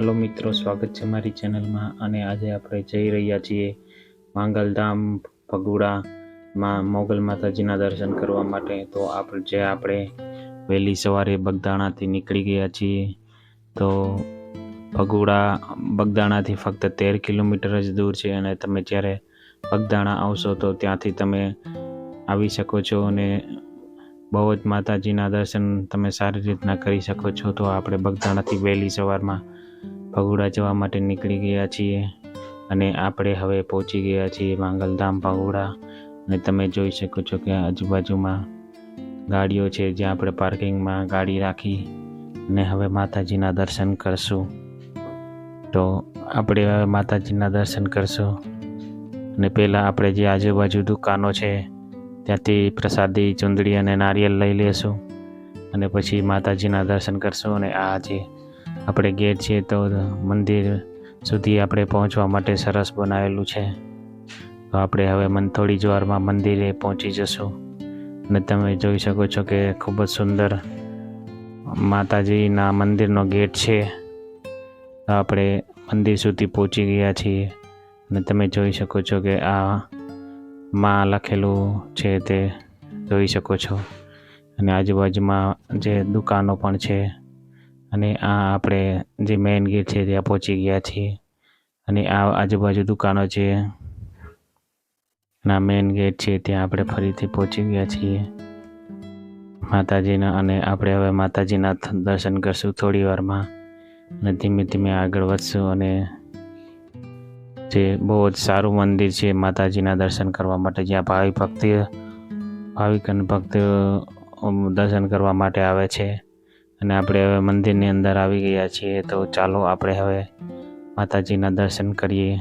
Hello मित्रों, स्वागत है मारी चेनल में। અને આજે આપણે જઈ રહ્યા છીએ માંગલધામ ભગુડામાં મોગલ માતાજીના દર્શન કરવા માટે। તો આપણે વહેલી સવારે બગદાણાથી નીકળી ગયા છીએ। તો ભગુડા બગદાણાથી ફક્ત 13 કિલોમીટર જ દૂર છે અને તમે જ્યારે બગદાણા આવશો તો ત્યાંથી તમે આવી શકો છો અને બહુ જ માતાજીના દર્શન તમે સારી રીતના કરી શકો છો। તો આપણે બગદાણાથી વહેલી સવારમાં ભગુડા જવા માટે નીકળી ગયા છીએ અને આપણે હવે પહોંચી ગયા છીએ માંગલધામ ભગુડા। અને તમે જોઈ શકો છો કે આજુબાજુમાં ગાડીઓ છે જ્યાં આપણે પાર્કિંગમાં ગાડી રાખી અને હવે માતાજીના દર્શન કરશું। તો આપણે હવે માતાજીના દર્શન કરશું અને પહેલાં આપણે જે આજુબાજુ દુકાનો છે ત્યાંથી પ્રસાદી, ચૂંદડી અને નારિયેળ લઈ લેશું અને પછી માતાજીના દર્શન કરશું। અને આ જે આપણે ગેટ છે તો મંદિર સુધી આપણે પહોંચવા માટે સરસ બનાવેલું છે। તો આપણે હવે થોડી જ વારમાં મંદિરે પહોંચી જશું અને તમે જોઈ શકો છો કે ખૂબ જ સુંદર માતાજીના મંદિરનો ગેટ છે। તો આપણે મંદિર સુધી પહોંચી ગયા છીએ અને તમે જોઈ શકો છો કે આ માં લખેલું છે તે જોઈ શકો છો અને આજુબાજુમાં જે દુકાનો પણ છે અને આ આપણે જે મેઇન ગેટ છે ત્યાં પહોંચી ગયા છીએ અને આ આજુબાજુ દુકાનો છે ના મેઇન ગેટ છે ત્યાં આપણે ફરીથી પહોંચી ગયા છીએ માતાજીના। અને આપણે હવે માતાજીના દર્શન કરશું થોડી વારમાં અને ધીમે ધીમે આગળ વધશું અને જે બહુ જ સારું મંદિર છે માતાજીના દર્શન કરવા માટે, જ્યાં ભાવિક અને ભક્તો દર્શન કરવા માટે આવે છે। અને આપણે હવે મંદિરની અંદર આવી ગયા છીએ। તો ચાલો આપણે હવે માતાજીના દર્શન કરીએ।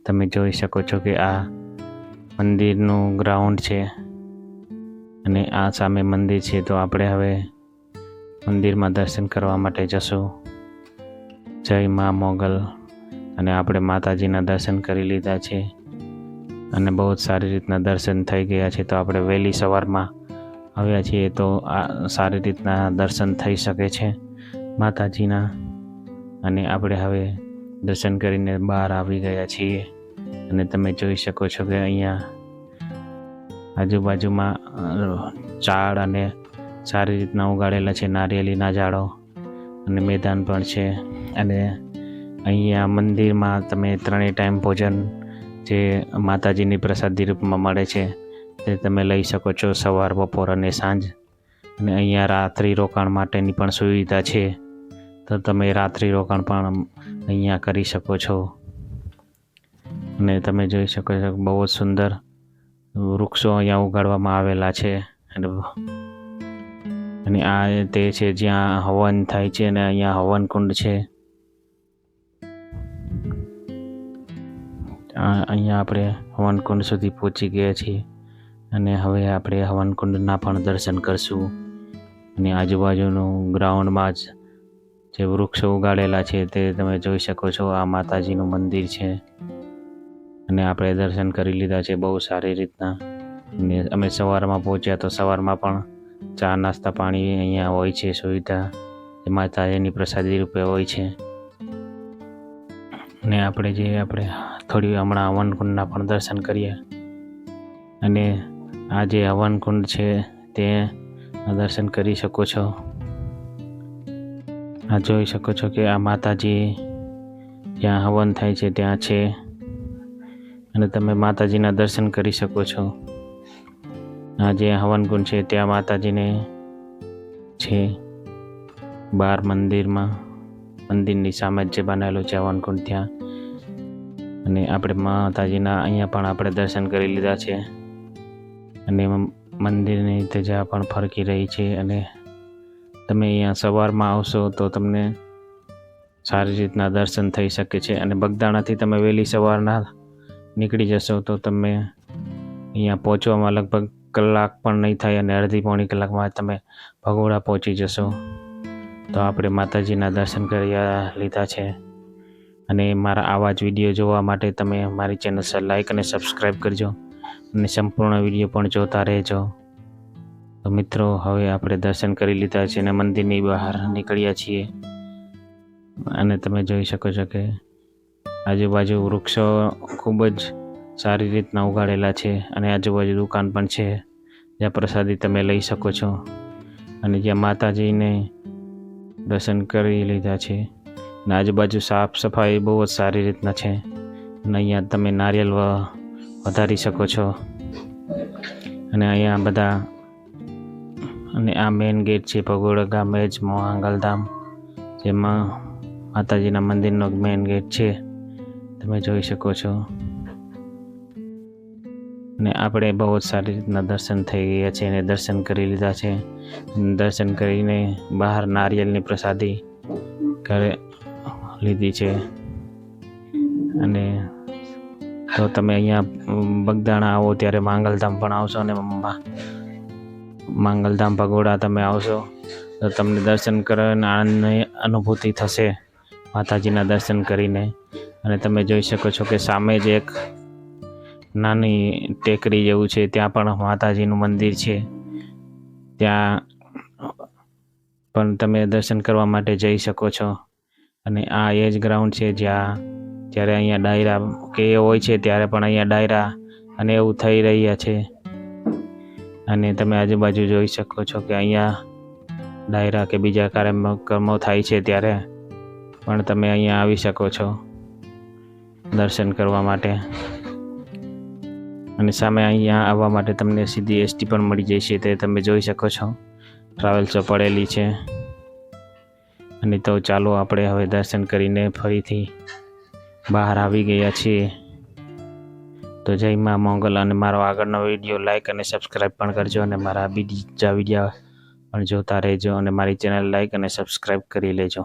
તમે જોઈ શકો છો કે આ મંદિરનું ગ્રાઉન્ડ છે અને આ સામે મંદિર છે। તો આપણે હવે મંદિરમાં દર્શન કરવા માટે જશું। જય મા મોગલ। અને આપણે માતાજીના દર્શન કરી લીધા છે અને બહુ જ સારી રીતના દર્શન થઈ ગયા છે। તો આપણે વહેલી સવારમાં આવ્યા છીએ તો આ સારી રીતના દર્શન થઈ શકે છે માતાજીના। અને આપણે હવે દર્શન કરીને બહાર આવી ગયા છીએ અને તમે જોઈ શકો છો કે અહીંયા આજુબાજુમાં ઝાડ અને સારી રીતના ઉગાડેલા છે નારિયેળીના ઝાડો અને મેદાન પણ છે। અને અહીંયા મંદિરમાં તમે 3 ટાઈમ ભોજન જે માતાજીની પ્રસાદી રૂપમાં મળે છે તે તમે લઈ શકો છો, સવાર, બપોર અને સાંજ। અને અહીંયા રાત્રિ રોકાણ માટેની પણ સુવિધા છે, તો તમે રાત્રિ રોકાણ પણ અહીંયા કરી શકો છો। અને તમે જોઈ શકો છો બહુ જ સુંદર વૃક્ષો અહીંયા ઉગાડવામાં આવેલા છે અને આ તે છે જ્યાં હવન થાય છે અને અહીંયા હવન કુંડ છે। અહીંયા આપણે હવનકુંડ સુધી પહોંચી ગયા છીએ અને હવે આપણે હવનકુંડના પણ દર્શન કરશું। અને આજુબાજુનું ગ્રાઉન્ડમાં જ જે વૃક્ષો ઉગાડેલા છે તે તમે જોઈ શકો છો। આ માતાજીનું મંદિર છે અને આપણે દર્શન કરી લીધા છે બહુ સારી રીતના। અને અમે સવારમાં પહોંચ્યા તો સવારમાં પણ ચા, નાસ્તા, પાણી અહીંયા હોય છે સુવિધા, જે માતાજીની પ્રસાદી રૂપે હોય છે। અને આપણે થોડી હમણાં હવનકુંડના પણ દર્શન કરીએ અને આ જે હવનકુંડ છે તે દર્શન કરી શકો છો। આ જોઈ શકો છો કે આ માતાજી જ્યાં હવન થાય છે ત્યાં છે અને તમે માતાજીના દર્શન કરી શકો છો। આ જે હવનકુંડ છે ત્યાં માતાજીને છે બહાર મંદિરની સામે જે બનાવેલું છે હવનકુંડ ત્યાં। અને આપણે માતાજીના અહીંયા પણ આપણે દર્શન કરી લીધા છે અને મંદિરની ધજા પણ ફરકી રહી છે। અને તમે અહીંયા સવારમાં આવશો તો તમને સારી રીતના દર્શન થઈ શકે છે। અને બગદાણાથી તમે વહેલી સવારના નીકળી જશો તો તમે અહીંયા પહોંચવામાં લગભગ કલાક પણ નહીં થાય અને અડધી-પોણી કલાકમાં તમે ભગોડા પહોંચી જશો। તો આપણે માતાજીના દર્શન કરી લીધા છે અને મારા આવા જ વિડીયો જોવા માટે તમે મારી ચેનલ લાઈક અને સબસ્ક્રાઈબ કરજો અને સંપૂર્ણ વિડીયો પણ જોતા રહેજો। તો મિત્રો હવે આપણે દર્શન કરી લીધા છે અને મંદિરની બહાર નીકળ્યા છીએ। અને તમે જોઈ શકો છો કે આજુબાજુ વૃક્ષો ખૂબ જ સારી રીતના ઉગાડેલા છે અને આજુબાજુ દુકાન પણ છે જ્યાં પ્રસાદી તમે લઈ શકો છો અને જ્યાં માતાજીને દર્શન કરી લીધા છે અને આજુબાજુ સાફ સફાઈ બહુ જ સારી રીતના છે અને અહીંયા તમે નારિયેલ વધારી શકો છો અને અહીંયા બધા અને આ મેઇન ગેટ છે ભગોડા ગામ જ માંગલધામ જેમાં માતાજીના મંદિરનો મેઇન ગેટ છે તમે જોઈ શકો છો અને આપણે બહુ જ સારી રીતના દર્શન થઈ ગયા છે અને દર્શન કરી લીધા છે દર્શન કરીને બહાર નારિયેળની પ્રસાદી ઘરે લીધી છે અને તો તમે અહીંયા બગદાણા આવો ત્યારે માંગલધામ પણ આવશો અને માંગલધામ ભગોડા તમે આવશો તો તમને દર્શન કરવાની આનંદની અનુભૂતિ થશે માતાજીના દર્શન કરીને અને તમે જોઈ શકો છો કે સામે જ એક નાની ટેકરી જેવું છે ત્યાં પણ માતાજીનું મંદિર છે ત્યાં પણ તમે દર્શન કરવા માટે જઈ શકો છો અને આ એ જ ગ્રાઉન્ડ છે જ્યાં જ્યારે અહીંયા ડાયરા કે હોય છે ત્યારે પણ અહીંયા ડાયરા અને એવું થઈ રહ્યા છે અને તમે આજુબાજુ જોઈ શકો છો કે અહીંયા ડાયરા કે બીજા કાર્યક્રમો થાય છે ત્યારે પણ તમે અહીંયા આવી શકો છો દર્શન કરવા માટે અને સામે અહીંયા આવવા માટે તમને સીધી એસટી પણ મળી જશે તે તમે જોઈ શકો છો ટ્રાવેલ્સો પડેલી છે અને તો ચાલો આપણે હવે દર્શન કરીને ફરીથી બહાર આવી ગયા છીએ તો જય માં મોગલ અને મારો આગળનો વિડીયો લાઈક અને સબસ્ક્રાઈબ પણ કરજો અને મારા બીજા વિડીયો પણ જોતા રહેજો અને મારી ચેનલ લાઈક અને સબસ્ક્રાઈબ કરી લેજો.